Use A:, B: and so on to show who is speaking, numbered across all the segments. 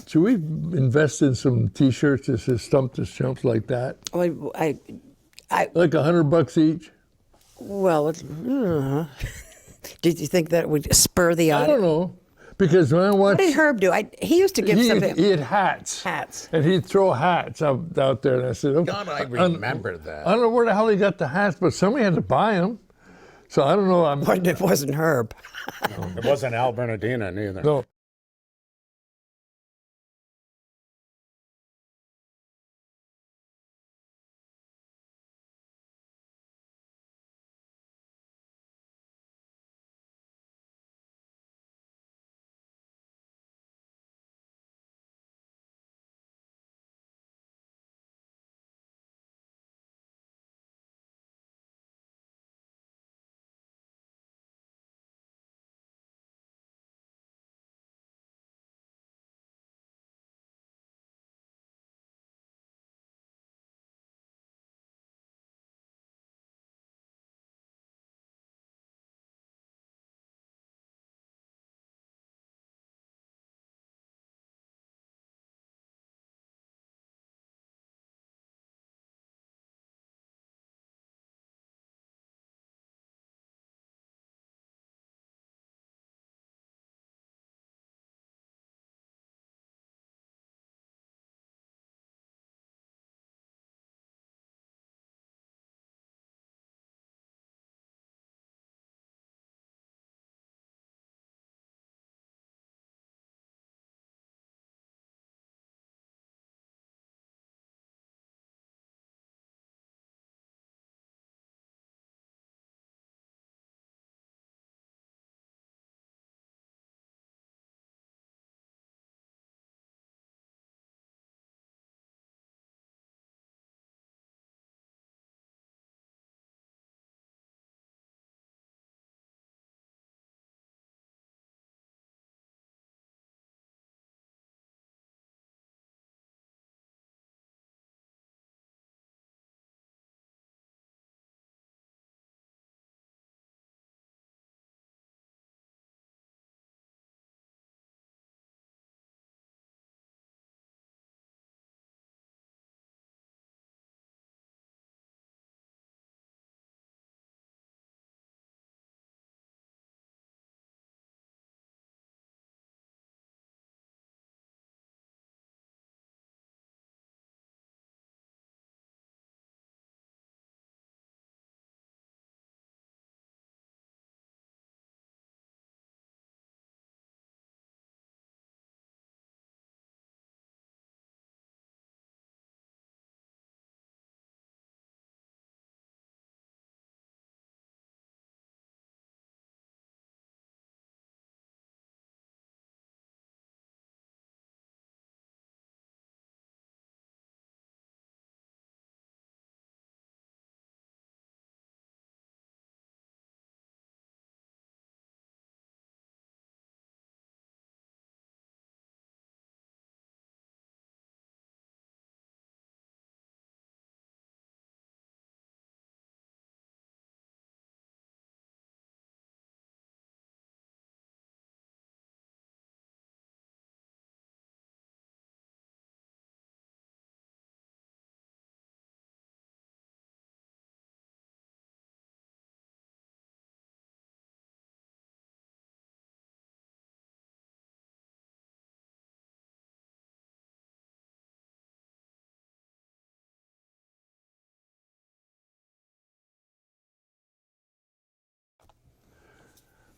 A: Should we invest in some T-shirts that says "Stump the Chumps" like that?
B: Well,
A: Like $100 each?
B: well, did you think that would spur the
A: I
B: audience?
A: don't know, because when I watched,
B: What did Herb do? He used to give
A: he
B: something.
A: had hats.
B: Hats.
A: And he'd throw hats out there, and I said, "Okay."
C: God, I remember that.
A: I don't know where the hell he got the hats, but somebody had to buy them. So I don't know.
B: It wasn't Herb.
C: It wasn't Al Bernardino neither.
A: No.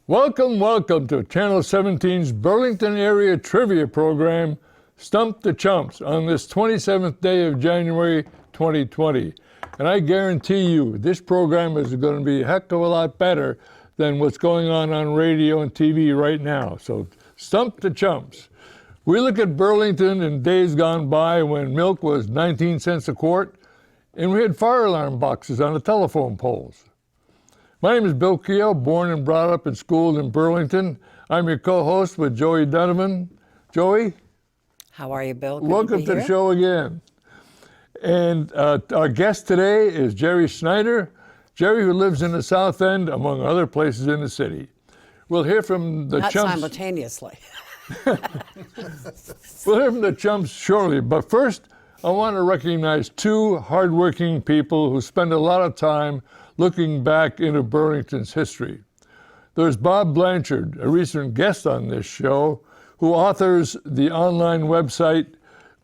A: Welcome to Channel 17's Burlington Area Trivia Program, Stump the Chumps, on this 27th day of January 2020. And I guarantee you, this program is going to be a heck of a lot better than what's going on radio and TV right now. So, Stump the Chumps. We look at Burlington in days gone by when milk was 19 cents a quart, and we had fire alarm boxes on the telephone poles. My name is Bill Keogh, born and brought up and schooled in Burlington. I'm your co-host with Joey Donovan. Joey?
B: How are you, Bill? Good
A: Welcome to the show again. And our guest today is Jerry Snyder. Jerry, who lives in the South End, among other places in the city. We'll hear from the
B: Not
A: Chumps.
B: simultaneously.
A: We'll hear from the Chumps shortly, but first, I want to recognize two hardworking people who spend a lot of time looking back into Burlington's history. There's Bob Blanchard, a recent guest on this show, who authors the online website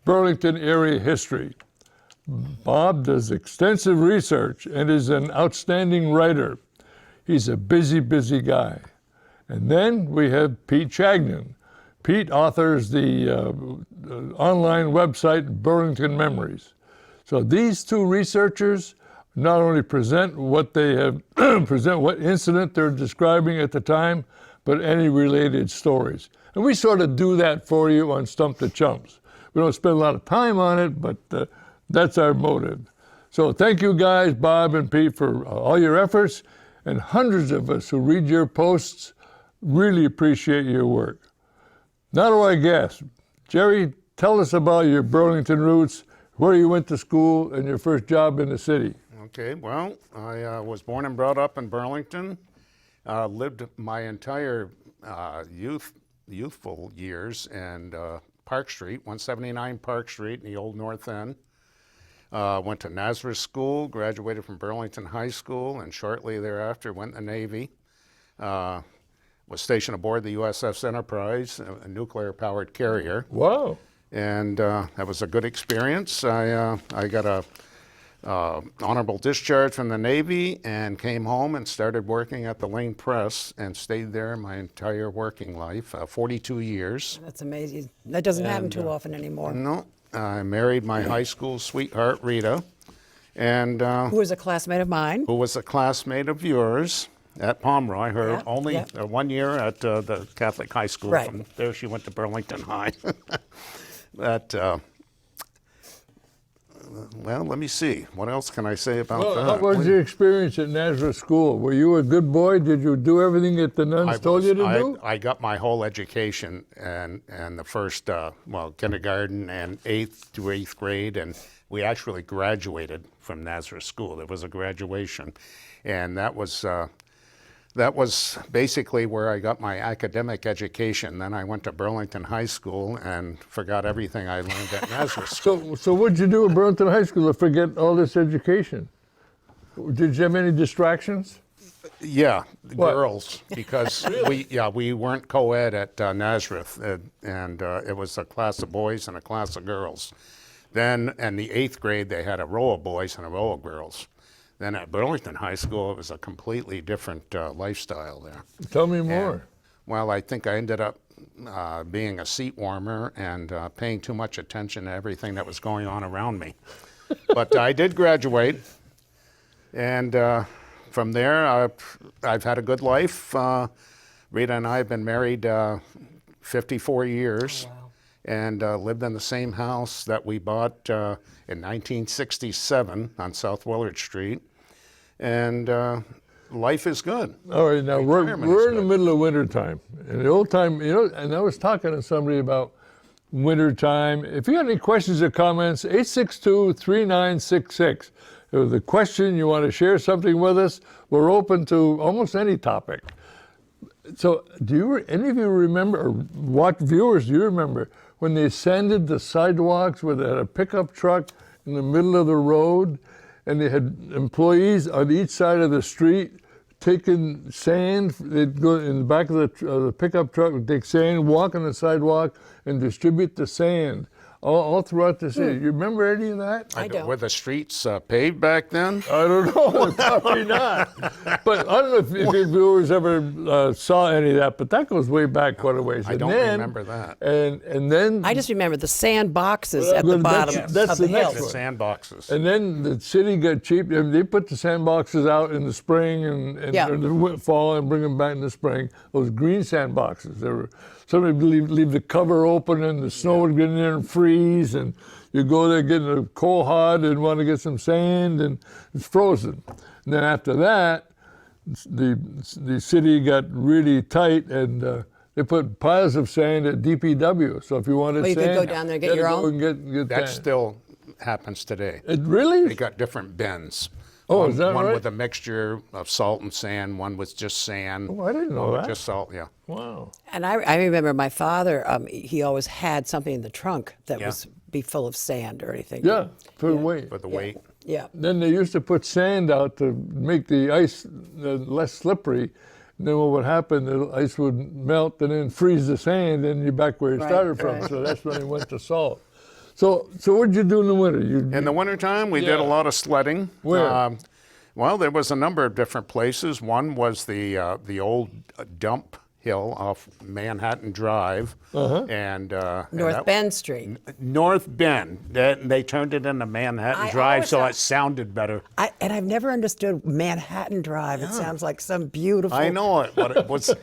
A: Burlington Area History. Bob does extensive research and is an outstanding writer. He's a busy, busy guy. And then we have Pete Chagnon. Pete authors the online website Burlington Memories. So these two researchers not only present what they have, present what incident they're describing at the time, but any related stories. And we sort of do that for you on Stump the Chumps. We don't spend a lot of time on it, but that's our motive. So thank you guys, Bob and Pete, for all your efforts, and hundreds of us who read your posts really appreciate your work. Now to our guest. Jerry, tell us about your Burlington roots, where you went to school, and your first job in the city.
C: Okay, well, I was born and brought up in Burlington. Lived my entire youthful years in Park Street, 179 Park Street in the Old North End. Went to Nazareth School, graduated from Burlington High School, and shortly thereafter went in the Navy. Was stationed aboard the USS Enterprise, a nuclear-powered carrier.
A: Wow.
C: And that was a good experience. I got a honorable discharge from the Navy and came home and started working at the Lane Press and stayed there my entire working life, 42 years.
B: That's amazing. That doesn't happen too often anymore.
C: No, I married my high school sweetheart, Rita, and
B: Who was a classmate of mine.
C: who was a classmate of yours at Pomeroy, her
B: Yeah,
C: only
B: yeah.
C: 1 year at the Catholic high school.
B: Right.
C: From there she went to Burlington High. That, well, let me see. What else can I say about that?
A: What was your experience at Nazareth School? Were you a good boy? Did you do everything that the nuns told you to do?
C: I got my whole education and the first, kindergarten and 8th to 8th grade, and we actually graduated from Nazareth School. There was a graduation, and that was basically where I got my academic education. Then I went to Burlington High School and forgot everything I learned at Nazareth School.
A: So what'd you do at Burlington High School to forget all this education? Did you have any distractions?
C: Yeah, the
A: What?
C: girls, because we weren't co-ed at Nazareth, and it was a class of boys and a class of girls. Then in the 8th grade, they had a row of boys and a row of girls. Then at Burlington High School, it was a completely different lifestyle there.
A: Tell me more.
C: Well, I think I ended up being a seat warmer and paying too much attention to everything that was going on around me. But I did graduate, and from there, I've had a good life. Rita and I have been married 54 years.
B: Wow.
C: And lived in the same house that we bought in 1967 on South Willard Street. And life is good.
A: All right, now we're
C: Retirement is
A: in the
C: good.
A: middle of winter time. In the old time, and I was talking to somebody about winter time. If you got any questions or comments, 862-3966. If there's a question, you want to share something with us, we're open to almost any topic. So any of you remember, or what viewers, do you remember when they sanded the sidewalks where they had a pickup truck in the middle of the road and they had employees on each side of the street taking sand? They'd go in the back of the pickup truck, would take sand, walk on the sidewalk and distribute the sand all throughout the city. You remember any of that?
B: I don't.
C: Were the streets paved back then?
A: I don't know, probably not. But I don't know if your viewers ever saw any of that, but that goes way back quite a ways.
C: I don't remember that.
A: And then
B: I just remember the sand boxes at the
A: Well,
B: bottom
A: that's
B: of
A: the
B: the
A: next
B: hill.
C: The
A: one.
C: sandboxes.
A: And then the city got cheap. They put the sandboxes out in the spring and
B: Yeah.
A: or the fall and bring them back in the spring. Those green sandboxes. Somebody would leave the cover open and the snow would get in there and freeze, and you go there getting a cold hot and want to get some sand and it's frozen. And then after that, the city got really tight and they put piles of sand at DPW. So if you wanted
B: Oh, you
A: sand,
B: could go down there and get
A: you had
B: your
A: to go
B: own?
A: and get
C: That
A: sand.
C: still happens today.
A: It really?
C: They got different bins.
A: Oh,
C: one,
A: is that
C: one
A: right?
C: with a mixture of salt and sand, one with just sand.
A: Oh, I didn't know
C: one with
A: that.
C: Just salt, yeah.
A: Wow.
B: And I remember my father, he always had something in the trunk that
C: Yeah.
B: was be full of sand or anything.
A: Yeah, for the weight.
C: For the
B: Yeah.
C: weight.
B: Yeah.
A: Then they used to put sand out to make the ice less slippery. And then what would happen, the ice would melt and then freeze the sand, and you're back where you
B: Right,
A: started from.
B: right.
A: So that's when they went to salt. So what did you do in the winter?
C: In the wintertime, we did
A: Yeah.
C: a lot of sledding.
A: Where?
C: Well, there was a number of different places. One was the old dump hill off Manhattan Drive. And
B: North
C: that-
B: Bend Street.
C: North Bend. They turned it into Manhattan
B: I
C: Drive,
B: always
C: so
B: thought-
C: it sounded better.
B: And I've never understood Manhattan Drive. It sounds like some beautiful.
C: I know it, but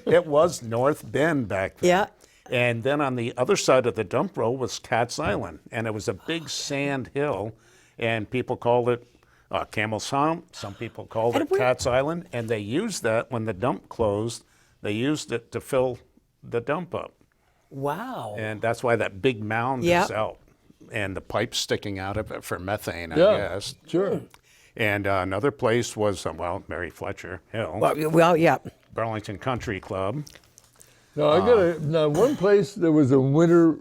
C: it was North Bend back then.
B: Yeah.
C: And then on the other side of the dump road was Cat's Island, and it was a big sand hill, and people called it Camel's Hump. Some people called
B: And
C: it
B: where-
C: Cat's Island, and they used that when the dump closed. They used it to fill the dump up,
B: Wow.
C: and that's why that big mound
B: Yeah.
C: is out, and the pipes sticking out of it for methane, I
A: Yeah,
C: guess.
A: sure.
C: And another place was Mary Fletcher Hill,
B: Well, yeah.
C: Burlington Country Club.
A: Now one place that was a winter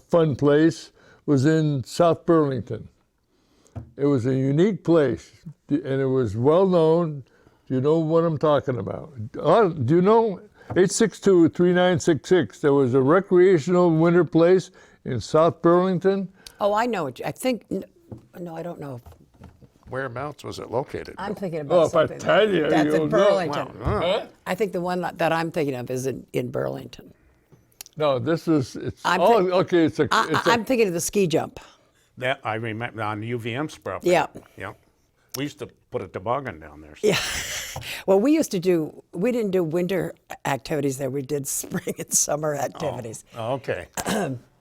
A: fun place was in South Burlington. It was a unique place, and it was well known. Do you know what I'm talking about? Do you know 862-3966? There was a recreational winter place in South Burlington.
B: Oh, I know. I think. No, I don't know.
C: Whereabouts was it located?
B: I'm thinking
A: Oh,
B: about
A: if I
B: something.
A: tell you,
B: That's
A: you'll
B: in
A: know.
B: Burlington.
C: Wow.
B: I think the one that I'm thinking of is in Burlington.
A: No, this is it's.
B: I'm
A: Oh,
B: thi-
A: okay. It's a.
B: I'm thinking of the ski jump.
C: That I remember on UVM's property.
B: Yeah.
C: Yeah. We used to put a toboggan down there.
B: Yeah. Well, we didn't do winter activities there. We did spring and summer activities.
C: Oh, okay.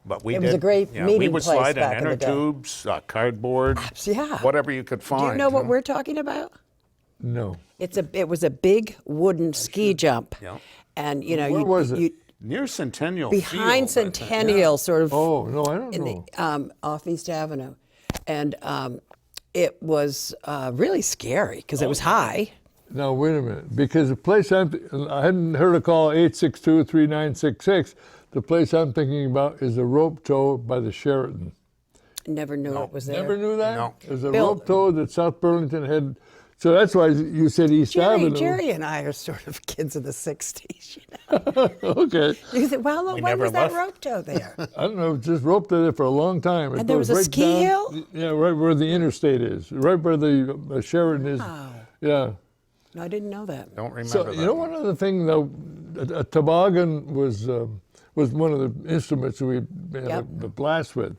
C: But we
B: It
C: did.
B: was a great
C: we
B: meeting
C: would
B: place
C: slide in
B: back in the
C: inner
B: day.
C: tubes, cardboard,
B: Yeah.
C: whatever you could find.
B: Do you know what we're talking about?
A: No.
B: It was a big wooden ski jump.
C: Yeah.
B: And
A: Where was it?
C: Near Centennial
B: behind
C: Field, I think.
B: Centennial, sort of
A: Oh no, I don't
B: in
A: know.
B: the, off East Avenue, and it was really scary because it was high.
A: Now wait a minute, because the place I hadn't heard a call 862-3966. The place I'm thinking about is a rope tow by the Sheraton.
B: Never knew it was there.
A: Never knew that?
C: No.
A: There's a
B: Bill-
A: rope tow that South Burlington had. So that's why you said East Avenue.
B: Jerry and I are sort of kids of the '60s. You know?
A: Okay.
B: You think, well, why
C: never
B: was that
C: left.
B: rope tow there?
A: I don't know, just roped there for a long time. It
B: And there
A: goes
B: was a
A: right
B: ski
A: down-
B: hill?
A: Yeah, right where the interstate is, right where the Sheraton is.
B: Wow.
A: Yeah.
B: No, I didn't know that.
C: Don't remember
A: So
C: that.
A: you know, one other thing though, a toboggan was one of the instruments we had
B: Yep.
A: a blast with.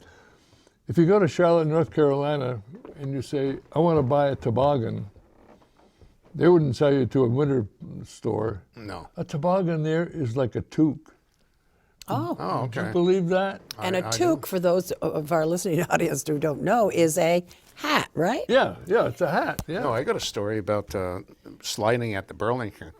A: If you go to Charlotte, North Carolina, and you say, "I want to buy a toboggan," they wouldn't sell you to a winter store.
C: No.
A: A toboggan there is like a toque.
B: Oh.
C: Oh,
A: Do you
C: okay.
A: believe that?
B: And a
C: I do.
B: toque, for those of our listening audience who don't know, is a hat, right?
A: Yeah, it's a hat. Yeah.
C: No, I got a story about sliding at the Burlington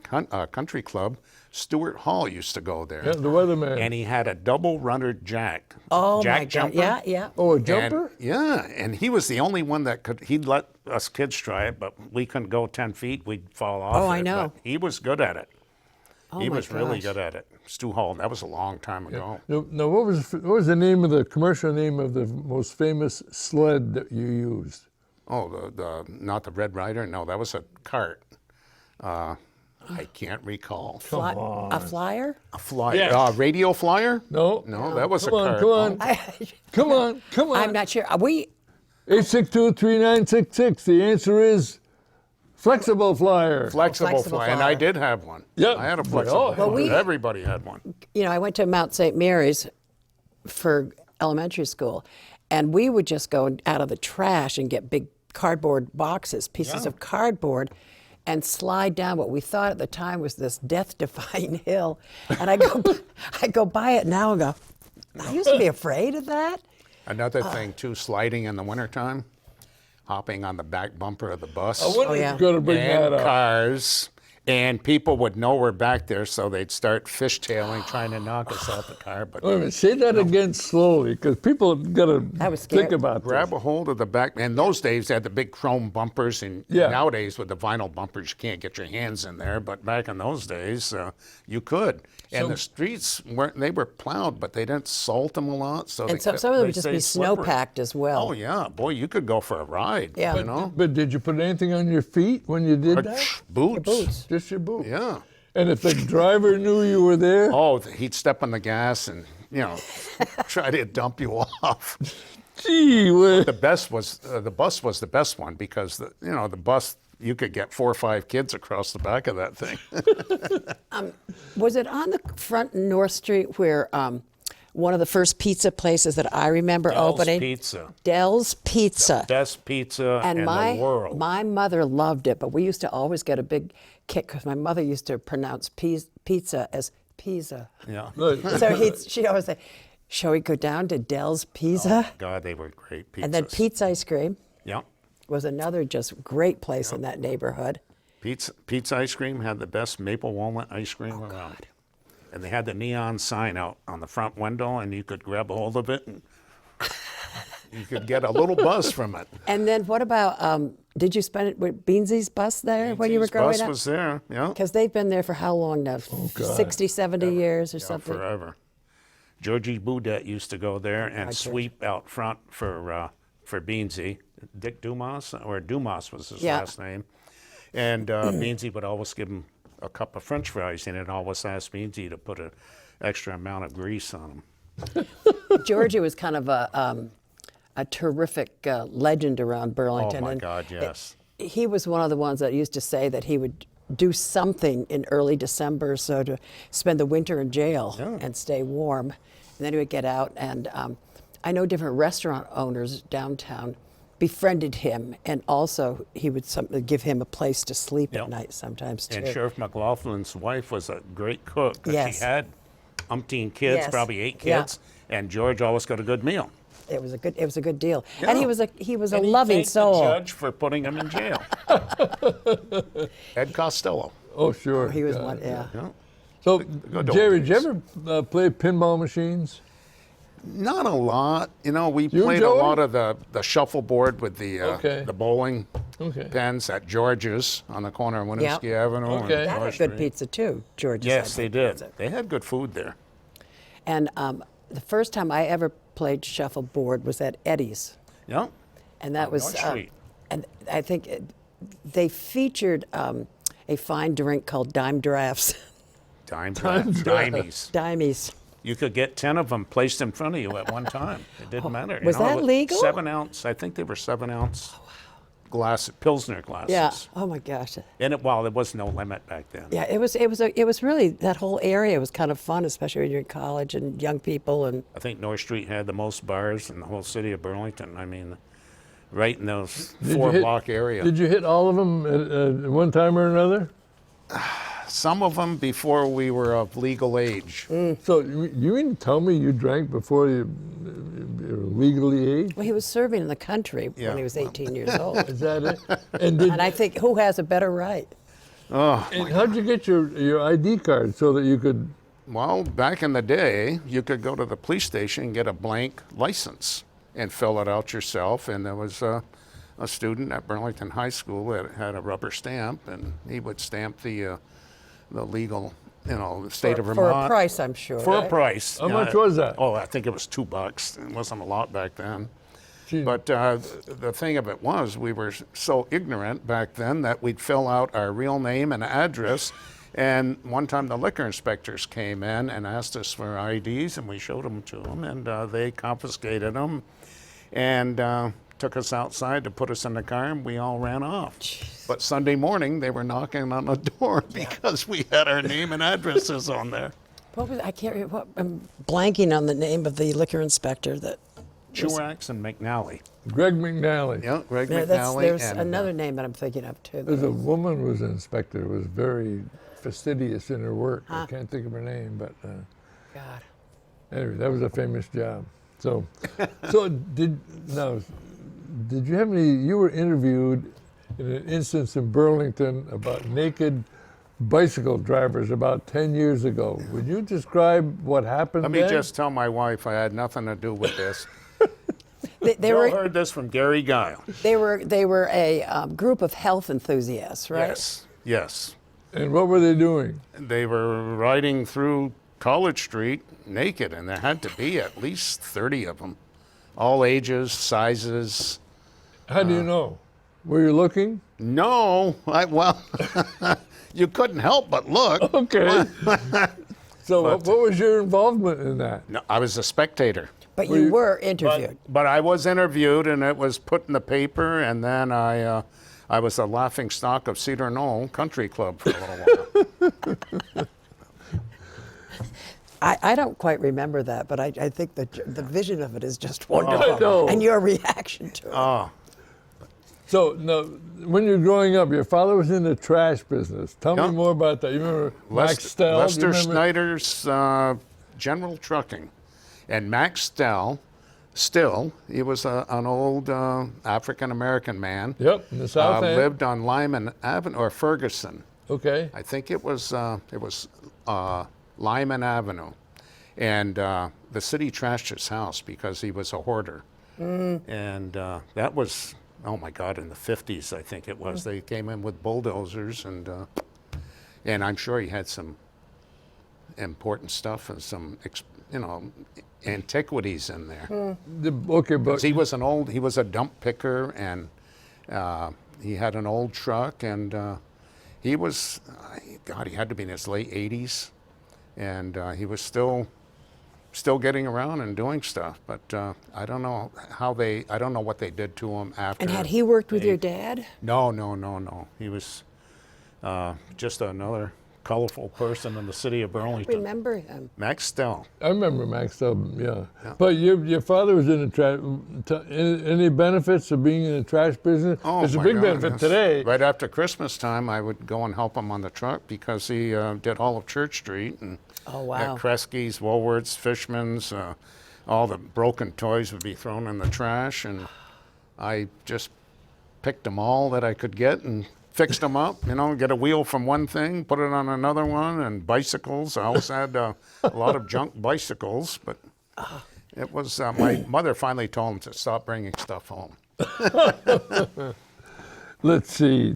C: Country Club. Stuart Hall used to go there.
A: Yeah, the weatherman.
C: And he had a double runner jack.
B: Oh
C: jack
B: my God!
C: jumper.
B: Yeah, yeah.
A: Oh, a
C: And-
A: jumper?
C: yeah, and he was the only one that could. He'd let us kids try it, but we couldn't go 10 feet. We'd fall off.
B: Oh, I
C: it,
B: know.
C: but he was good at it.
B: Oh
C: He
B: my
C: was really
B: gosh.
C: good at it. Stu Hall. That was a long time ago.
A: Now, what was the name of the commercial name of the most famous sled that you used?
C: Oh, the not the Red Rider. No, that was a cart. I can't recall.
B: A flyer?
C: A flyer.
A: Yes.
C: Radio flyer?
A: No.
C: No, that was
A: Come
C: a
A: on,
C: cart.
A: come on. Come on, come on.
B: I'm not sure.
A: 862-3966. The answer is flexible flyer.
C: Flexible
B: Flexible
C: flyer. And
B: flyer.
C: I did have one.
A: Yeah.
C: I had a
A: Well,
C: flexible flyer.
B: we-
C: Everybody had one.
B: You know, I went to Mount St. Mary's for elementary school, and we would just go out of the trash and get big cardboard boxes, pieces of cardboard, and slide down what we thought at the time was this death-defying hill. And I go by it now and go, I used to be afraid of that.
C: Another thing, too, sliding in the wintertime, hopping on the back bumper of the bus.
A: I wonder
B: Oh, yeah.
A: if you're going to bring
C: and
A: that up.
C: cars. And people would know we're back there, so they'd start fishtailing, trying to knock us out the car. But
A: Wait a minute, say that again slowly, because people got to
B: was
A: think
B: scary.
A: about
C: grab
A: this.
C: a hold of the back. And those days, they had the big chrome bumpers. And
A: Yeah.
C: nowadays, with the vinyl bumpers, you can't get your hands in there. But back in those days, you could. And the streets they were plowed, but they didn't salt them a lot. So
B: And
C: they
B: some of them
C: they
B: would just
C: stayed
B: be
C: slippery.
B: snow-packed as well.
C: Oh, yeah. Boy, you could go for a ride.
B: Yeah.
C: You know?
A: But did you put anything on your feet when you did that?
C: Boots.
B: Boots.
A: Just your boot.
C: Yeah.
A: And if the driver knew you were there,
C: Oh, he'd step on the gas and, try to dump you off.
A: gee whiz.
C: The best was the bus was the best one because the bus you could get 4 or 5 kids across the back of that thing.
B: Was it on the front North Street where one of the first pizza places that I remember opening?
C: Pizza,
B: Dell's Pizza.
C: best pizza
B: And
C: in the world.
B: my mother loved it, but we used to always get a big kick because my mother used to pronounce pizza as pizza.
C: Yeah.
A: Look,
B: So she'd always say, "Shall we go down to Dell's Pizza?"
C: God, they were great pizzas.
B: And then Pete's Ice Cream
C: Yeah.
B: was another just great place in that neighborhood.
C: Pete's Ice Cream had the best maple walnut ice cream around.
B: God.
C: And they had the neon sign out on the front window, and you could grab a hold of it, and you could get a little buzz from it.
B: And then what about, did you spend it with Beansy's bus there when you were
C: His
B: growing
C: bus
B: up?
C: was there, yeah.
B: Because they've been there for how long now?
A: God.
B: 60, 70 years or
C: Yeah,
B: something?
C: forever. Georgie Boudet used to go there and
B: Georgie.
C: sweep out front for Beansy. Dick Dumas, or Dumas was his
B: Yeah.
C: last name. And Beansy would always give him a cup of French fries, and it always asked Beansy to put an extra amount of grease on them.
B: Georgie was kind of a terrific legend around
C: Oh
B: Burlington.
C: my
B: and
C: God, yes.
B: he was one of the ones that used to say that he would do something in early December so to spend the winter in jail and stay warm. And then he would get out. And I know different restaurant owners downtown befriended him. And also he would give him a place to sleep
C: Yep.
B: at night sometimes too.
C: And Sheriff McLaughlin's wife was a great cook. 'Cause
B: Yes.
C: She had umpteen kids,
B: Yes.
C: probably 8
B: Yeah.
C: kids, and George always got a good meal.
B: It was a good deal.
C: Yeah.
B: And he was a
C: And he
B: loving
C: thanked
B: soul.
C: the judge for putting him in jail. Ed Costello.
A: oh, sure.
B: He was
A: God.
B: one, yeah.
C: Yeah.
A: So,
C: good old
A: Jerry, did
C: days.
A: you ever play pinball machines?
C: Not a lot. We
A: You,
C: played
A: Joey?
C: a lot of the shuffleboard with
A: Okay.
C: the bowling
A: Okay.
C: pins at George's on the corner of Winooski Avenue. and
A: Okay.
B: That
C: North
B: had good
C: Street.
B: pizza too, George's.
C: Yes,
B: had
C: they
B: good
C: did.
B: pizza.
C: They had good food there.
B: And the first time I ever played shuffleboard was at Eddie's,
C: Yeah.
B: and that
C: On
B: was,
C: North Street.
B: and I think they featured a fine drink called Dime Drafts,
C: Dime
A: Drafts.
C: dimes.
B: Dimes.
C: You could get 10 of them placed in front of you at one time. It didn't matter.
B: was that legal?
C: 7-ounce. I think they were 7-ounce glass Pilsner glasses.
B: Yeah. Oh my gosh.
C: And there was no limit back then.
B: Yeah, it was really, that whole area was kind of fun, especially when you're in college and young people and.
C: I think North Street had the most bars in the whole city of Burlington. I mean, right in those
A: Did you
C: 4-block area.
A: Did you hit all of them at one time or another?
C: Some of them before we were of legal age.
A: So you mean to tell me you drank before you were legally aged?
B: Well, he was serving in the country
C: Yeah,
B: when he was 18 years old.
A: Is that it? And did
B: And I think, who has a better right?
A: and how'd you get your ID card so that you could?
C: Well, back in the day, you could go to the police station and get a blank license and fill it out yourself. And there was a student at Burlington High School that had a rubber stamp, and he would stamp the legal, the state of
B: For
C: Vermont.
B: a price, I'm sure.
C: For a
B: right?
C: price.
A: How much was that?
C: Oh, I think it was $2. It wasn't a lot back then.
A: Gee.
C: But the thing of it was, we were so ignorant back then that we'd fill out our real name and address. And one time the liquor inspectors came in and asked us for IDs, and we showed them to them, and they confiscated them and took us outside to put us in the car, and we all ran off. But Sunday morning, they were knocking on the door because we had our name and addresses on there.
B: What was, I can't remember, I'm blanking on the name of the liquor inspector that.
C: Truax and McNally.
A: Greg McNally.
C: Yeah, Greg
B: Yeah,
C: McNally.
B: there's
C: and,
B: another name that I'm thinking of too.
A: There's a woman who was an inspector, was very fastidious in her work. I can't think of her name, but
B: God.
A: anyway, that was a famous job. So, did you have any? You were interviewed in an instance in Burlington about naked bicycle drivers about 10 years ago. Would you describe what happened
C: Let me
A: then?
C: just tell my wife I had nothing to do with this.
B: They
C: You
B: were
C: heard this from Gary Guile.
B: they were a group of health enthusiasts, right?
C: Yes, yes.
A: And what were they doing?
C: They were riding through College Street naked, and there had to be at least 30 of them, all ages, sizes.
A: How do you know? Were you looking?
C: No, well, you couldn't help but look.
A: Okay. So what was your involvement in that?
C: No, I was a spectator.
B: But you were interviewed.
C: But I was interviewed, and it was put in the paper, and then I was the laughing stock of Cedar Knoll Country Club for a little while.
B: I don't quite remember that, but I think the vision of it is just wonderful.
A: I know.
B: And your reaction to it.
A: So now, when you're growing up, your father was in the trash business. Tell me
C: Yeah.
A: more about that. You remember Max Stell? Do you
C: Lester
A: remember-
C: Snyder's General Trucking. And Max Still, he was an old African-American man.
A: Yep, in the South End.
C: Lived on Lyman Avenue, or Ferguson.
A: Okay.
C: I think it was Lyman Avenue. And the city trashed his house because he was a hoarder. And that was, oh my God, in the 50s, I think it was. They came in with bulldozers, and I'm sure he had some important stuff and some, antiquities in there.
A: Okay, but
C: 'Cause he was a dump picker, and he had an old truck, and he was, God, he had to be in his late 80s, and he was still getting around and doing stuff. But I don't know I don't know what they did to him after.
B: And had he worked with your dad?
C: No. He was just another colorful person in the city of Burlington.
B: Remember him?
C: Max Stell.
A: I remember Max Stell, yeah. But your father was in the trash. Any benefits of being in the trash business?
C: Oh,
A: it's a
C: my
A: big
C: God,
A: benefit
C: yes.
A: today.
C: Right after Christmas time, I would go and help him on the truck because he did all of Church Street, and
B: Oh, wow.
C: at Kresge's, Woolworth's, Fishman's, all the broken toys would be thrown in the trash, and I just picked them all that I could get and fixed them up, get a wheel from one thing, put it on another one, and bicycles. I always had a lot of junk bicycles, but it was, my mother finally told him to stop bringing stuff home.
A: Let's see.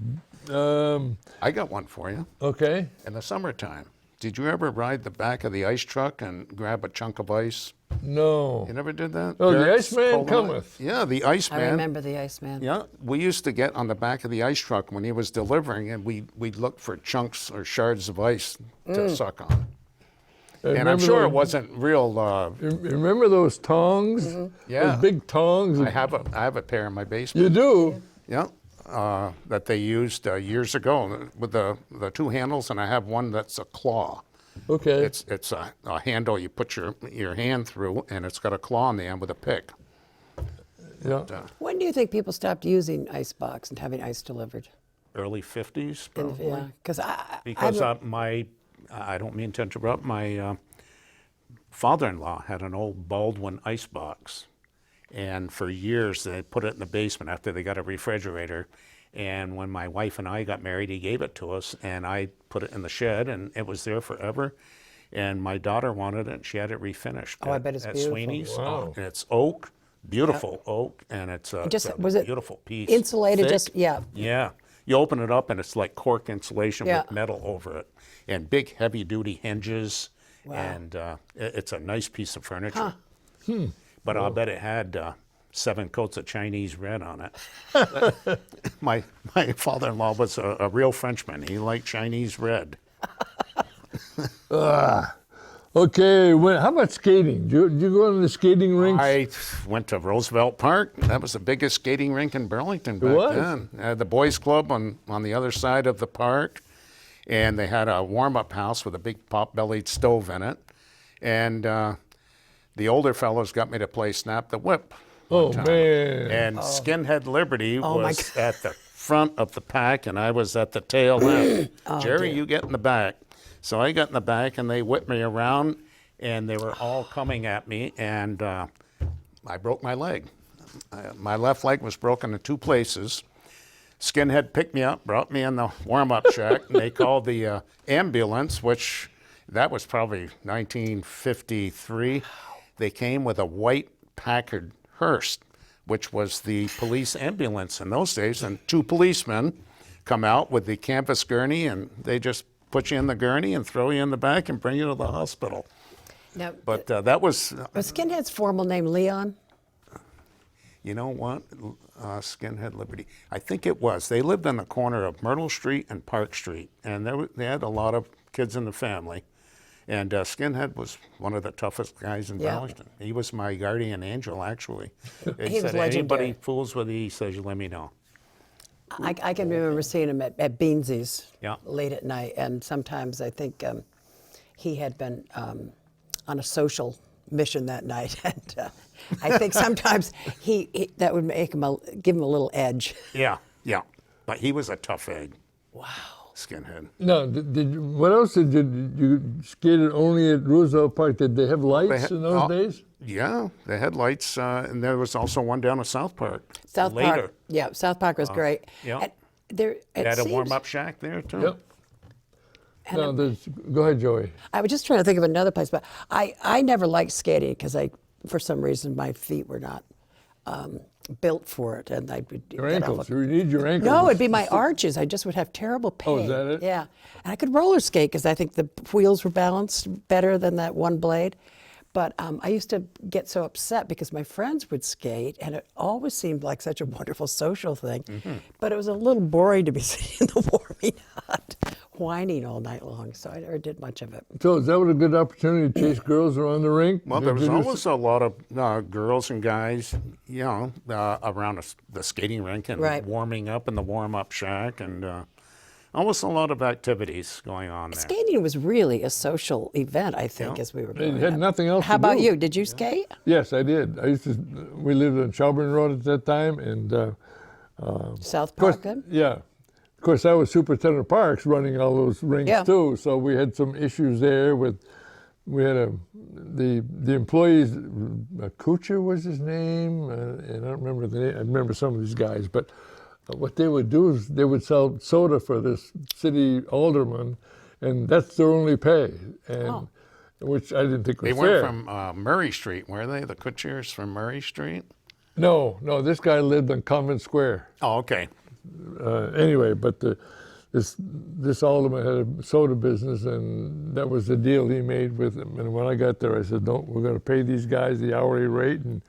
C: I got one for you.
A: Okay.
C: In the summertime, did you ever ride the back of the ice truck and grab a chunk of ice?
A: No.
C: You never did that?
A: Oh, the
C: Barrett's
A: Iceman
C: Cold
A: cometh.
C: Yeah, the Iceman.
B: I remember the Iceman.
C: Yeah, we used to get on the back of the ice truck when he was delivering, and we'd look for chunks or shards of ice to suck on. And I'm sure it wasn't real.
A: Remember those tongs?
C: Yeah.
A: Those big tongs?
C: I have a pair in my basement.
A: You do?
C: Yeah, that they used years ago with the two handles, and I have one that's a claw.
A: Okay.
C: It's a handle you put your hand through, and it's got a claw on the end with a pick.
A: Yeah.
B: When do you think people stopped using icebox and having ice delivered?
C: Early 50s, probably.
B: Yeah, because
C: Because I don't mean to interrupt, my father-in-law had an old Baldwin icebox, and for years they put it in the basement after they got a refrigerator. And when my wife and I got married, he gave it to us, and I put it in the shed, and it was there forever. And my daughter wanted it, and she had it refinished.
B: I bet it's
C: at
B: beautiful.
C: Sweeney's.
A: Wow.
C: And it's oak, beautiful oak, and it's a,
B: Just-
C: it's a
B: was it
C: beautiful piece.
B: insulated,
C: Thick.
B: just- yeah.
C: Yeah. You open it up, and it's like cork insulation
B: Yeah.
C: with metal over it, and big heavy-duty hinges.
B: Wow.
C: And it's a nice piece of furniture. But I'll bet it had 7 coats of Chinese red on it. my father-in-law was a real Frenchman. He liked Chinese red.
A: Okay. How about skating? Did you go to the skating rinks?
C: I went to Roosevelt Park. That was the biggest skating rink in Burlington back
A: was?
C: then. The boys' club on the other side of the park. And they had a warm-up house with a big pot-bellied stove in it. And the older fellows got me to play Snap the Whip.
A: Oh,
C: time.
A: man.
C: And Skinhead Liberty
B: my
C: was at the front of the pack, and I was at the tail end. Jerry, you get in the back. So I got in the back, and they whipped me around, and they were all coming at me, and I broke my leg. My left leg was broken in 2 places. Skinhead picked me up, brought me in the warm-up shack, and they called the ambulance, which that was probably 1953. They came with a white Packard hearse, which was the police ambulance in those days, and 2 policemen come out with the canvas gurney, and they just put you in the gurney and throw you in the back and bring you to the hospital.
B: Now,
C: But that was,
B: was Skinhead's formal name Leon?
C: you know what, Skinhead Liberty. I think it was. They lived on the corner of Myrtle Street and Park Street, and they had a lot of kids in the family. And Skinhead was one of the toughest guys in
B: Yeah.
C: Burlington. He was my guardian angel, actually. He
B: He was
C: said,
B: legendary.
C: anybody fools with you, he says, you let me know.
B: I can remember seeing him at Beansy's
C: Yeah.
B: late at night, and sometimes I think he had been on a social mission that night, and I think sometimes that would make him give him a little edge.
C: Yeah, yeah. But he was a tough egg. Wow. Skinhead.
A: Now, what else did you skated only at Roosevelt Park? Did they have lights in those days?
C: Yeah, they had lights, and there was also one down at South Park.
B: South
C: later.
B: Park, yeah, South Park was great.
C: yeah.
B: And there,
C: They
B: it
C: had a
B: seems-
C: warm-up shack there, too.
A: Yep. No, go ahead, Joey.
B: I was just trying to think of another place, but I never liked skating because for some reason, my feet were not built for it, and I would
A: Your
B: get off
A: ankles.
B: a-
A: You need your ankles.
B: No, it'd be my arches. I just would have terrible pain.
A: Oh, is that it?
B: Yeah, and I could roller skate because I think the wheels were balanced better than that one blade. But I used to get so upset because my friends would skate, and it always seemed like such a wonderful social thing.
A: Mm-hmm.
B: But it was a little boring to be sitting in the warming hut, whining all night long. So I never did much of it.
A: So is that a good opportunity to chase girls around the rink?
C: Well, there
A: Did
C: was
A: you
C: always a lot of girls and guys, you know, around the skating rink and
B: Right.
C: warming up in the warm-up shack, and always a lot of activities going on there.
B: Skating was really a social event, I think, as we were
A: They
B: growing
A: had
B: up.
A: nothing else
B: How
A: to
B: about
A: do.
B: you? Did you skate?
A: Yes, I did. We lived on Shelburne Road at that time, and
B: South
A: of course,
B: Park then?
A: yeah. Of course, I was superintendent of parks running all those rinks
B: Yeah.
A: too, so we had some issues there with, we had the employees, Kuchar was his name, and I don't remember the name, I remember some of these guys, but what they would do is they would sell soda for this city alderman, and that's their only pay, and which I didn't think was
C: They
A: fair.
C: weren't from Murray Street, were they? The Kutchers from Murray Street?
A: No, this guy lived on Convent Square.
C: Oh, okay.
A: Anyway, but this alderman had a soda business, and that was the deal he made with him. And when I got there, I said, "No, we're going to pay these guys the hourly rate, and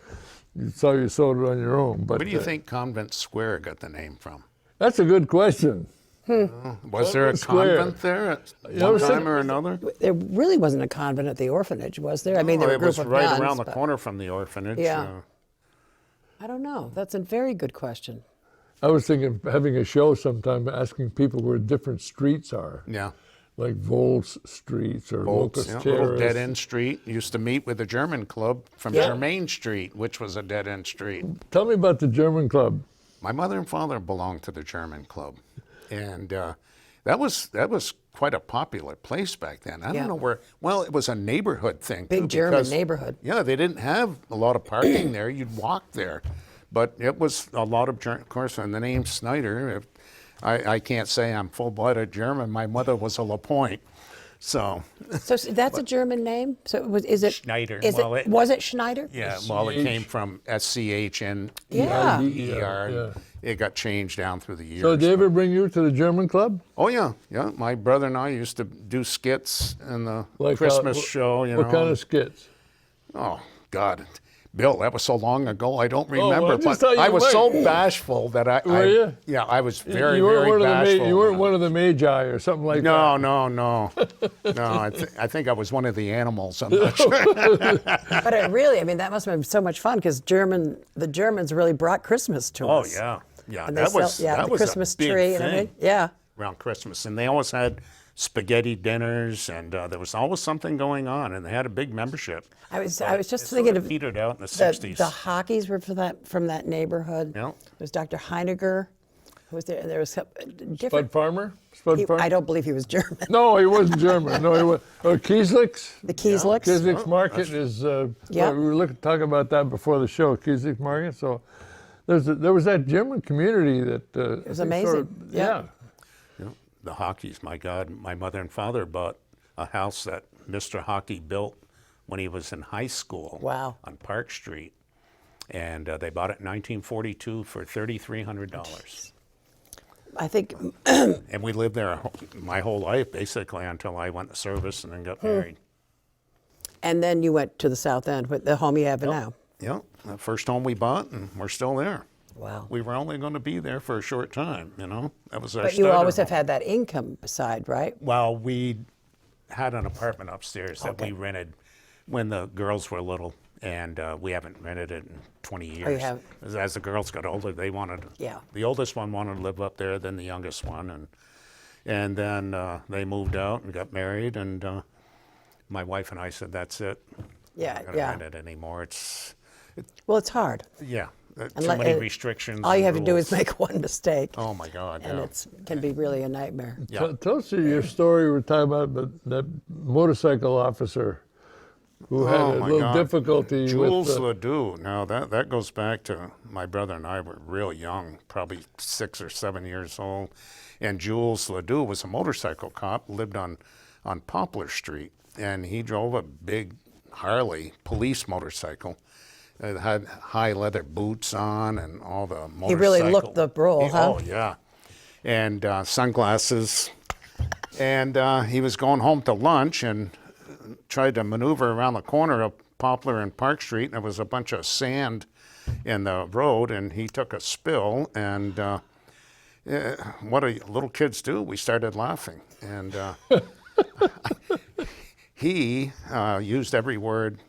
A: you sell your soda on your own." But
C: Where do you think Convent Square got the name from?
A: that's a good question.
C: Was there a
A: Convent Square.
C: convent there at
A: I
C: one
A: was
C: time
A: thinking-
C: or another?
B: There really wasn't a convent at the orphanage, was there? I mean, there were a
C: it
B: group
C: was
B: of
C: right
B: nuns,
C: around the
B: but
C: corner from the orphanage.
B: Yeah. I don't know. That's a very good question.
A: I was thinking of having a show sometime, asking people where different streets are,
C: Yeah.
A: like Volz streets or
C: Bolts,
A: Locust
C: yeah, little
A: Terrace.
C: dead-end street. Used to meet with the German club from
B: Yeah.
C: Germain Street, which was a dead-end street.
A: Tell me about the German club.
C: My mother and father belonged to the German club, and that was quite a popular place back then. I
B: Yeah.
C: don't know where. Well, it was a neighborhood thing.
B: Big
C: too,
B: German
C: because,
B: neighborhood.
C: Yeah, they didn't have a lot of parking there. You'd walk there, but it was a lot of German. Of course, and the name Snyder. I can't say I'm full-blooded German. My mother was a LaPointe, so.
B: So that's a German name? So is it
C: Schneider.
B: Is
C: Well,
B: it,
C: it-
B: was it Schneider?
C: Yeah, well, it came from SCHNER.
B: Yeah.
A: Yeah.
C: It got changed down through the years.
A: So did they ever bring you to the German club?
C: Oh yeah, yeah. My brother and I used to do skits in the
A: Like
C: Christmas show. You
A: What
C: know.
A: kind of skits?
C: Oh God, Bill, that was so long ago. I don't remember.
A: well, I just
C: but
A: thought you
C: I was so
A: might.
C: bashful that I.
A: Were you?
C: Yeah, I was very,
A: you weren't
C: very
A: one of the
C: bashful.
A: you weren't
C: when I-
A: one of the magi or something like
C: No,
A: that.
C: no, no, no. I think I was one of the animals. I'm not sure.
B: But it really, I mean, that must have been so much fun because the Germans really brought Christmas to
C: Oh
B: us.
C: yeah, yeah.
B: And
C: That
B: they
C: was
B: sell,
C: that
B: the
C: was
B: Christmas
C: a big
B: tree
C: thing
B: and everything. Yeah.
C: around Christmas, and they always had spaghetti dinners, and there was always something going on, and they had a big membership.
B: I was just
C: It
B: thinking
C: sort
B: of
C: petered out in the
B: the
C: 60s.
B: hockeys were from that neighborhood.
C: Yeah.
B: There was Dr. Heiniger who was there. And there was some
A: Spud
B: different.
A: Farmer? Spud Farmer?
B: I don't believe he was German.
A: No, he wasn't German. No, he was. Kieslich's?
B: The Kieslicks.
A: Kieslich's Market is.
B: Yeah.
A: We were talking about that before the show, Kieslich's Market. So there was that German community that it
B: was amazing.
A: yeah.
C: You know, the Hockeys, my God, my mother and father bought a house that Mr. Hockey built when he was in high school.
B: Wow.
C: On Park Street. And they bought it in 1942 for $3,300.
B: I think
C: And we lived there my whole life, basically, until I went to service and then got married.
B: and then you went to the South End with the home you have now.
C: Yeah, the first home we bought, and we're still there.
B: Wow.
C: We were only going to be there for a short time, you know? That was our
B: But you
C: starter
B: always have
C: home.
B: had that income side, right?
C: Well, we had an apartment upstairs that
B: Okay.
C: we rented when the girls were little, and we haven't rented it in 20 years.
B: Oh, you haven't?
C: As the girls got older, they wanted,
B: Yeah.
C: the oldest one wanted to live up there, then the youngest one, and then they moved out and got married, and my wife and I said, that's it.
B: Yeah,
C: We're not gonna
B: yeah.
C: rent it anymore.
B: Well, it's hard.
C: Yeah, too
B: let-
C: many restrictions.
B: All you
C: and
B: have to do is
C: rules.
B: make one mistake,
C: Oh my God!
B: and
C: Yeah.
B: it can be really a nightmare.
C: Yeah.
A: Tell us your story. We're talking about that motorcycle officer who had
C: Oh
A: a
C: my
A: little
C: God.
A: difficulty
C: Jules
A: with.
C: Ledoux. Now that goes back to my brother and I were real young, probably 6 or 7 years old, and Jules Ledoux was a motorcycle cop, lived on Poplar Street, and he drove a big Harley police motorcycle. It had high leather boots on and all the motorcycle.
B: He really looked the role, huh?
C: Oh yeah, and sunglasses, and he was going home to lunch and tried to maneuver around the corner of Poplar and Park Street, and there was a bunch of sand in the road, and he took a spill, and what do little kids do? We started laughing, and he used every word,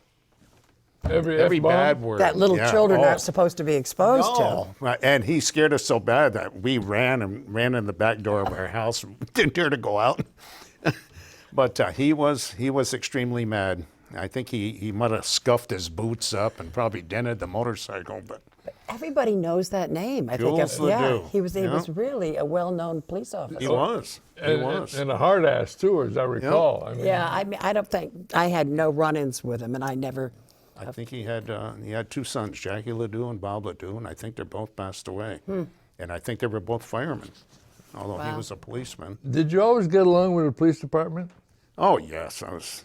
A: every
C: every
A: F-bomb?
C: bad word.
B: That little
C: Yeah.
B: children
C: Oh.
B: aren't supposed to be exposed to.
C: No. And he scared us so bad that we ran in the back door of our house and didn't dare to go out. But he was extremely mad. I think he might have scuffed his boots up and probably dented the motorcycle. But
B: Everybody knows that name. I
C: Jules
B: think. Yeah,
C: Ledoux.
B: he was. He
C: Yeah.
B: was really a well-known police officer.
C: he was. He was.
A: And a hard ass too, as I recall. I mean,
B: Yeah, I mean, I don't think I had no run-ins with him, and I never.
C: I think he had 2 sons, Jackie Ledoux and Bob Ledoux, and I think they're both passed away. And I think they were both firemen, although he
B: Wow.
C: was a policeman.
A: Did you always get along with the police department?
C: Oh yes, I was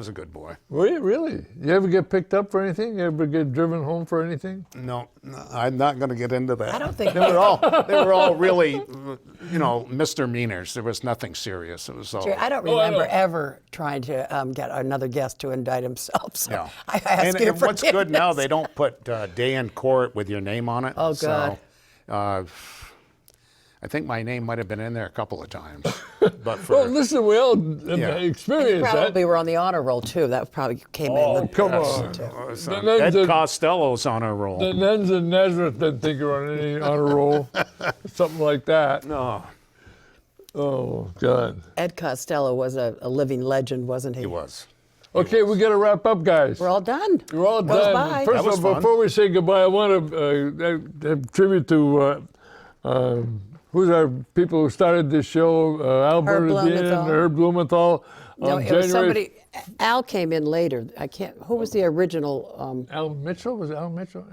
C: a good boy.
A: Were you really? You ever get picked up for anything? You ever get driven home for anything?
C: No, I'm not going to get into that.
B: I don't think.
C: They were all really, misdemeanors. There was nothing serious. It was all.
B: I don't
A: Oh, I
B: remember
A: know.
B: ever trying to get another guest to indict himself. So
C: Yeah.
B: I ask you
C: and what's good now,
B: forgiveness.
C: they don't put day in court with your name on it.
B: Oh, God.
C: So, I think my name might have been in there a couple of times. But
A: Well,
C: for,
A: listen, we all
C: Yeah.
B: You
A: experienced that.
B: probably were on the honor roll too. That probably came
A: Oh,
B: in.
A: come on.
C: Ed
A: the-
C: Costello's on a roll.
A: The nuns in Nazareth didn't think you were on any honor roll, something like that.
C: No,
A: Oh, God.
B: Ed Costello was a living legend, wasn't he?
C: he was.
A: Okay, we got to wrap up, guys.
B: We're all done.
A: We're all
B: Goes
A: done.
B: by.
A: First
C: That was
A: of all,
C: fun.
A: before we say goodbye, I want to have tribute to who's our people who started this show, Al
B: Herb
A: Bernardine,
B: Blumenthal.
A: Herb Blumenthal.
B: No,
A: on
B: it was
A: January
B: somebody. Al came in later. I can't. Who was the original?
A: Al Mitchell? Was it Al Mitchell?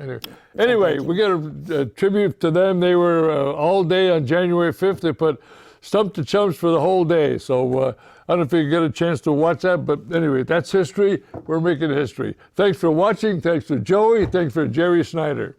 A: Anyway, we got a tribute to them. They were all day on January 5th. They put Stump the Chumps for the whole day. So I don't know if you get a chance to watch that, but anyway, that's history. We're making history. Thanks for watching. Thanks to Joey. Thanks for Jerry Snyder.